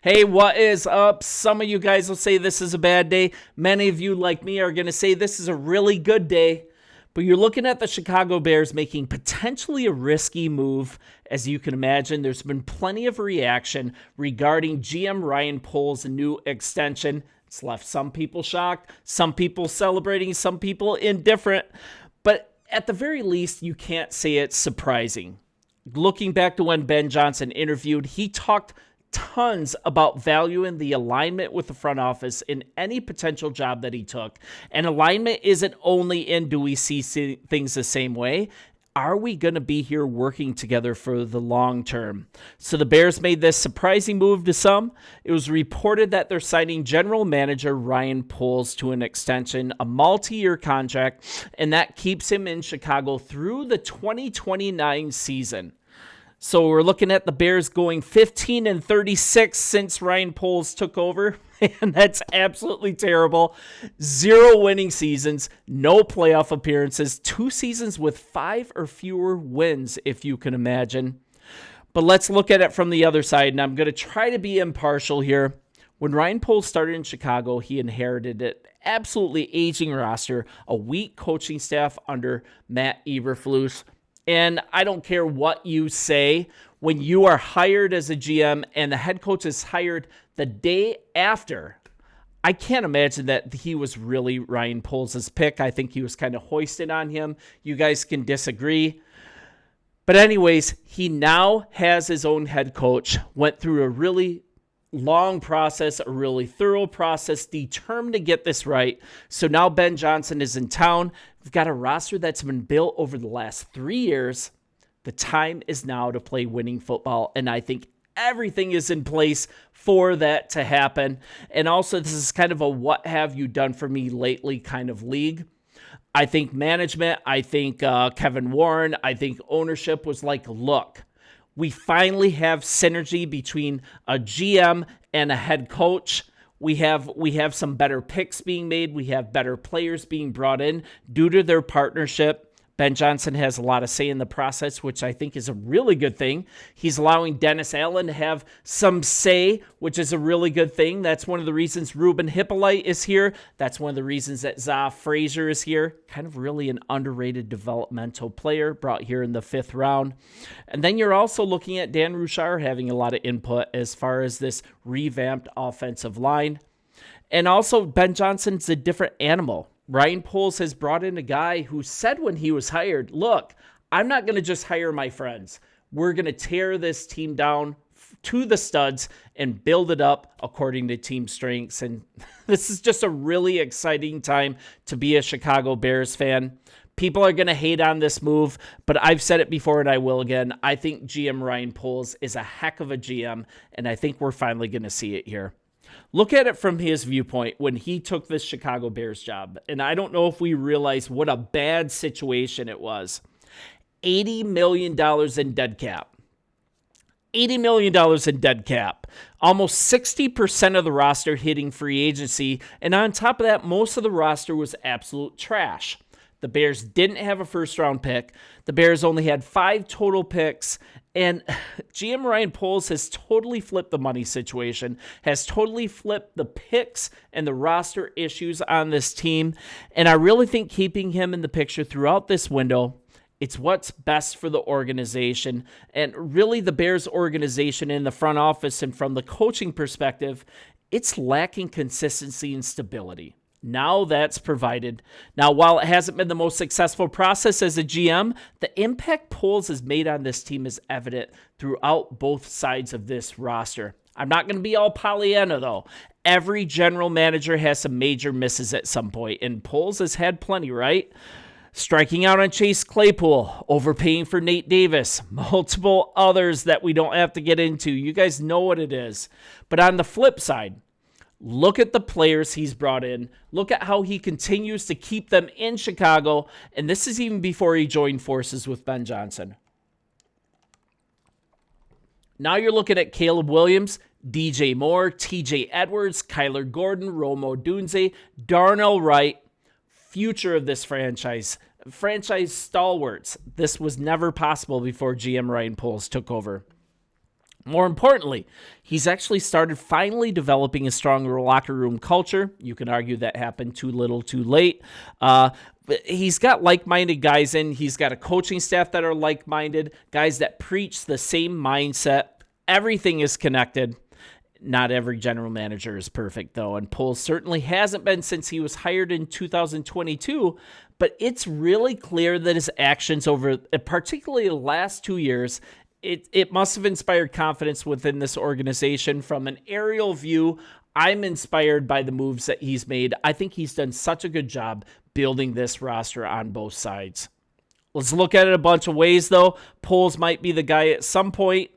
Hey, what is up? Some of you guys will say this is a bad day. Many of you, like me, are going to say this is a really good day. But you're looking at the Chicago Bears making potentially a risky move. As you can imagine, there's been plenty of reaction regarding GM Ryan Poles' new extension. It's left some people shocked, some people celebrating, some people indifferent. But at the very least, you can't say it's surprising. Looking back to when Ben Johnson interviewed, he talked tons about valuing the alignment with the front office in any potential job that he took. And alignment isn't only in do we see things the same way? Are we going to be here working together for the long term? So the Bears made this surprising move to some. It was reported that they're signing general manager Ryan Poles to an extension, a multi-year contract, and that keeps him in Chicago through the 2029 season. So we're looking at the Bears going 15-36 since Ryan Poles took over. And that's absolutely terrible. 0 winning seasons, no playoff appearances, 2 seasons with 5 or fewer wins, if you can imagine. But let's look at it from the other side, and I'm going to try to be impartial here. When Ryan Poles started in Chicago, he inherited an absolutely aging roster, a weak coaching staff under Matt Eberflus. And I don't care what you say, when you are hired as a GM and the head coach is hired the day after, I can't imagine that he was really Ryan Poles' pick. I think he was kind of hoisted on him. You guys can disagree. But anyways, he now has his own head coach, went through a really long process, a really thorough process, determined to get this right. So now Ben Johnson is in town. We've got a roster that's been built over the last 3 years. The time is now to play winning football, and I think everything is in place for that to happen. And also, this is kind of a what have you done for me lately kind of league. I think management, I think Kevin Warren, I think ownership was like, look, we finally have synergy between a GM and a head coach. We have some better picks being made. We have better players being brought in due to their partnership. Ben Johnson has a lot of say in the process, which I think is a really good thing. He's allowing Dennis Allen to have some say, which is a really good thing. That's one of the reasons Ruben Hippolyte is here. That's one of the reasons that Za Frazier is here. Kind of really an underrated developmental player brought here in the 5th round. And then you're also looking at Dan Rouchar having a lot of input as far as this revamped offensive line. And also Ben Johnson's a different animal. Ryan Poles has brought in a guy who said when he was hired, look, I'm not going to just hire my friends. We're going to tear this team down to the studs and build it up according to team strengths. And this is just a really exciting time to be a Chicago Bears fan. People are going to hate on this move, but I've said it before and I will again. I think GM Ryan Poles is a heck of a GM, and I think we're finally going to see it here. Look at it from his viewpoint when he took this Chicago Bears job. And I don't know if we realize what a bad situation it was. $80 million in dead cap. $80 million in dead cap. Almost 60% of the roster hitting free agency. And on top of that, most of the roster was absolute trash. The Bears didn't have a first-round pick. The Bears only had 5 total picks. And GM Ryan Poles has totally flipped the money situation, has totally flipped the picks and the roster issues on this team. And I really think keeping him in the picture throughout this window, it's what's best for the organization. And really the Bears organization in the front office and from the coaching perspective, it's lacking consistency and stability. Now that's provided. Now, while it hasn't been the most successful process as a GM, the impact Poles has made on this team is evident throughout both sides of this roster. I'm not going to be all Pollyanna, though. Every general manager has some major misses at some point, and Poles has had plenty, right? Striking out on Chase Claypool, overpaying for Nate Davis, multiple others that we don't have to get into. You guys know what it is. But on the flip side, look at the players he's brought in. Look at how he continues to keep them in Chicago. And this is even before he joined forces with Ben Johnson. Now you're looking at Caleb Williams, DJ Moore, TJ Edwards, Kyler Gordon, Rome Odunze, Darnell Wright, future of this franchise stalwarts. This was never possible before GM Ryan Poles took over. More importantly, he's actually started finally developing a stronger locker room culture. You can argue that happened too little, too late. But he's got like-minded guys in. He's got a coaching staff that are like-minded, guys that preach the same mindset. Everything is connected. Not every general manager is perfect, though, and Poles certainly hasn't been since he was hired in 2022, but it's really clear that his actions over particularly the last 2 years, it must have inspired confidence within this organization. From an aerial view, I'm inspired by the moves that he's made. I think he's done such a good job building this roster on both sides. Let's look at it a bunch of ways, though. Poles might be the guy at some point.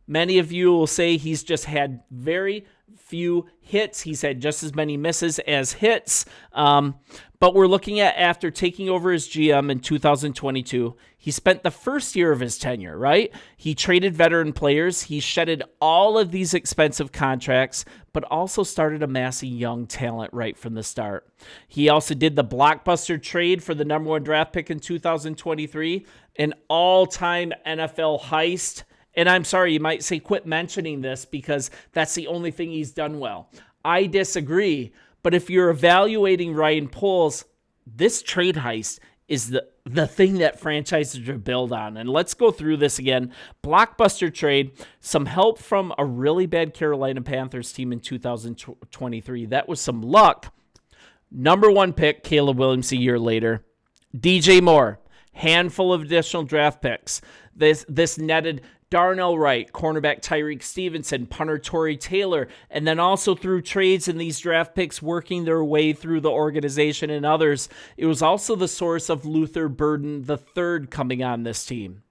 Many of you will say he's just had very few hits. He's had just as many misses as hits. But we're looking at after taking over as GM in 2022, he spent the first year of his tenure, right? He traded veteran players. He shedded all of these expensive contracts, but also started amassing young talent right from the start. He also did the blockbuster trade for the number 1 draft pick in 2023, an all-time NFL heist. And I'm sorry, you might say, quit mentioning this because that's the only thing he's done well. I disagree. But if you're evaluating Ryan Poles, this trade heist is the thing that franchises are built on. And let's go through this again. Blockbuster trade, some help from a really bad Carolina Panthers team in 2023. That was some luck. Number 1 pick, Caleb Williams a year later. DJ Moore, handful of additional draft picks. This netted Darnell Wright, cornerback Tyreek Stevenson, punter Torrey Taylor, and then also through trades and these draft picks working their way through the organization and others. It was also the source of Luther Burden III coming on this team.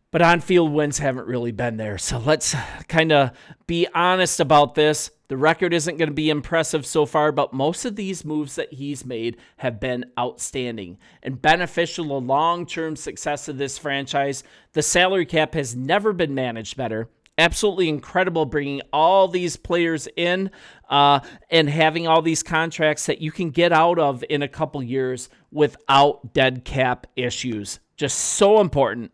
But on-field wins haven't really been there. So let's kind of be honest about this. The record isn't going to be impressive so far, but most of these moves that he's made have been outstanding and beneficial to long-term success of this franchise. The salary cap has never been managed better. Absolutely incredible bringing all these players in and having all these contracts that you can get out of in a couple years without dead cap issues. Just so important.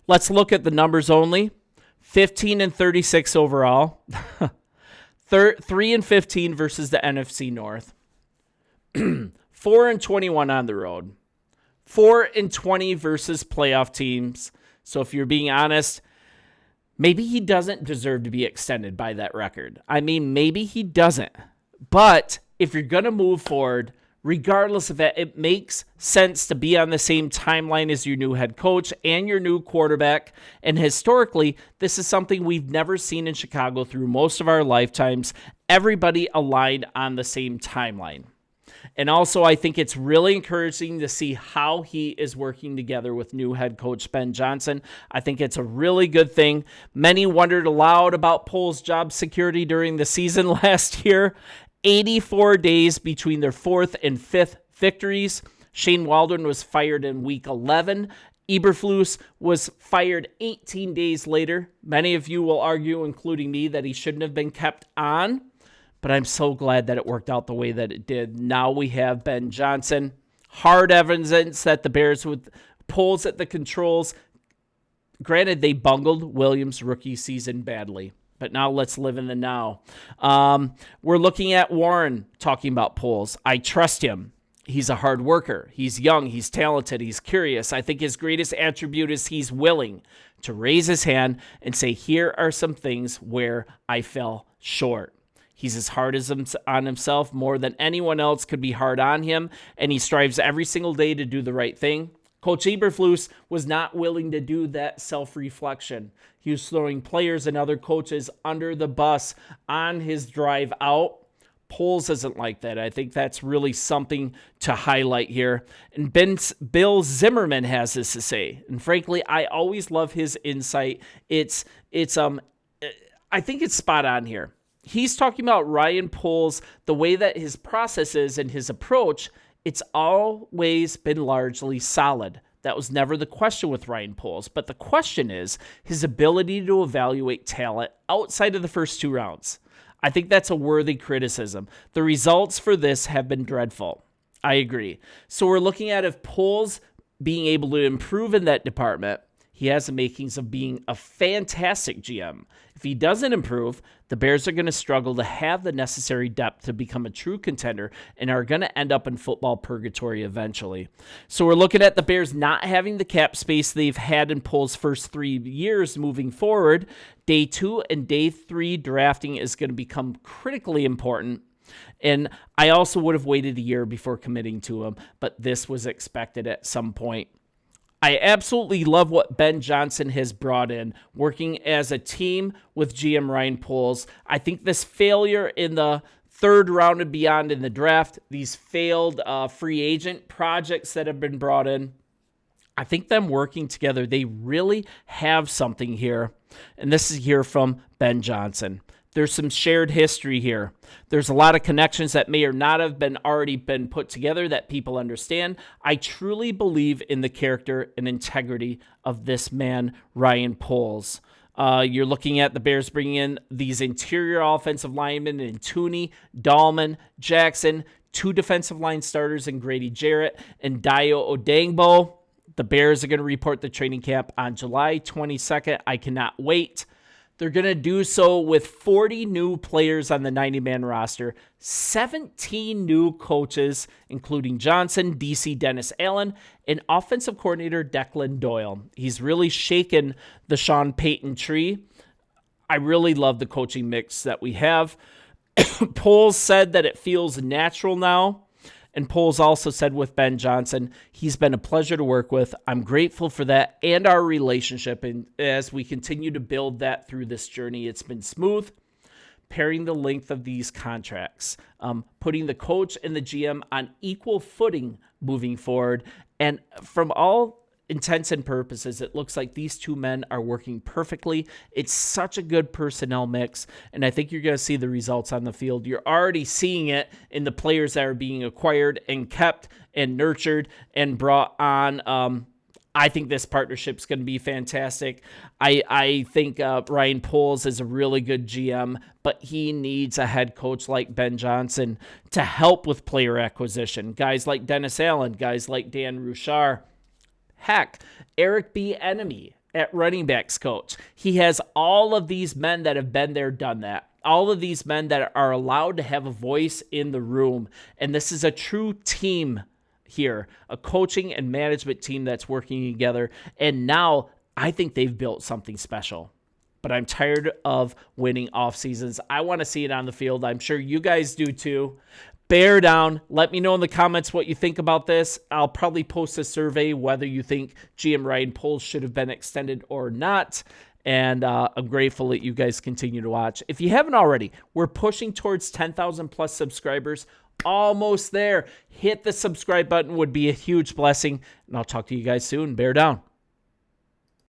Let's look at the numbers only. 15-36 overall. 3-15 versus the NFC North. 4-21 on the road. 4-20 versus playoff teams. So if you're being honest, maybe he doesn't deserve to be extended by that record. I mean, maybe he doesn't. But if you're going to move forward, regardless of that, it makes sense to be on the same timeline as your new head coach and your new quarterback. And historically, this is something we've never seen in Chicago through most of our lifetimes. Everybody aligned on the same timeline. And also, I think it's really encouraging to see how he is working together with new head coach Ben Johnson. I think it's a really good thing. Many wondered aloud about Poles' job security during the season last year. 84 days between their 4th and 5th victories. Shane Waldron was fired in week 11. Eberflus was fired 18 days later. Many of you will argue, including me, that he shouldn't have been kept on, but I'm so glad that it worked out the way that it did. Now we have Ben Johnson. Hard evidence that the Bears with Poles at the controls. Granted, they bungled Williams' rookie season badly. But now let's live in the now. We're looking at Warren talking about Poles. I trust him. He's a hard worker. He's young. He's talented. He's curious. I think his greatest attribute is he's willing to raise his hand and say, here are some things where I fell short. He's as hard on himself more than anyone else could be hard on him, and he strives every single day to do the right thing. Coach Eberflus was not willing to do that self-reflection. He was throwing players and other coaches under the bus on his drive out. Poles isn't like that. I think that's really something to highlight here. And Bill Zimmerman has this to say. And frankly, I always love his insight. I think it's spot on here. He's talking about Ryan Poles, the way that his process is and his approach. It's always been largely solid. That was never the question with Ryan Poles. But the question is his ability to evaluate talent outside of the first 2 rounds. I think that's a worthy criticism. The results for this have been dreadful. I agree. So we're looking at if Poles being able to improve in that department, he has the makings of being a fantastic GM. If he doesn't improve, the Bears are going to struggle to have the necessary depth to become a true contender and are going to end up in football purgatory eventually. So we're looking at the Bears not having the cap space they've had in Poles' first 3 years moving forward. Day 2 and Day 3 drafting is going to become critically important. And I also would have waited a year before committing to him, but this was expected at some point. I absolutely love what Ben Johnson has brought in, working as a team with GM Ryan Poles. I think this failure in the 3rd round and beyond in the draft, these failed free agent projects that have been brought in, I think them working together, they really have something here. And this is here from Ben Johnson. There's some shared history here. There's a lot of connections that may or not have already been put together that people understand. I truly believe in the character and integrity of this man, Ryan Poles. You're looking at the Bears bringing in these interior offensive linemen in Tooney, Dahlman, Jackson, 2 defensive line starters in Grady Jarrett and Dio Odangbo. The Bears are going to report the training camp on July 22nd. I cannot wait. They're going to do so with 40 new players on the 90-man roster, 17 new coaches, including Johnson, DC Dennis Allen, and offensive coordinator Declan Doyle. He's really shaken the Sean Payton tree. I really love the coaching mix that we have. Poles said that it feels natural now. And Poles also said with Ben Johnson, he's been a pleasure to work with. I'm grateful for that and our relationship. And as we continue to build that through this journey, it's been smooth. Pairing the length of these contracts, putting the coach and the GM on equal footing moving forward. And from all intents and purposes, it looks like these 2 men are working perfectly. It's such a good personnel mix, and I think you're going to see the results on the field. You're already seeing it in the players that are being acquired and kept and nurtured and brought on. I think this partnership is going to be fantastic. I think Ryan Poles is a really good GM, but he needs a head coach like Ben Johnson to help with player acquisition. Guys like Dennis Allen, guys like Dan Ruchar. Heck, Eric B. Enemy at running backs coach. He has all of these men that have been there, done that. All of these men that are allowed to have a voice in the room. And this is a true team here, a coaching and management team that's working together. And now I think they've built something special. But I'm tired of winning off seasons. I want to see it on the field. I'm sure you guys do too. Bear down. Let me know in the comments what you think about this. I'll probably post a survey whether you think GM Ryan Poles should have been extended or not. And I'm grateful that you guys continue to watch. If you haven't already, we're pushing towards 10,000 plus subscribers. Almost there. Hit the subscribe button would be a huge blessing. And I'll talk to you guys soon. Bear down.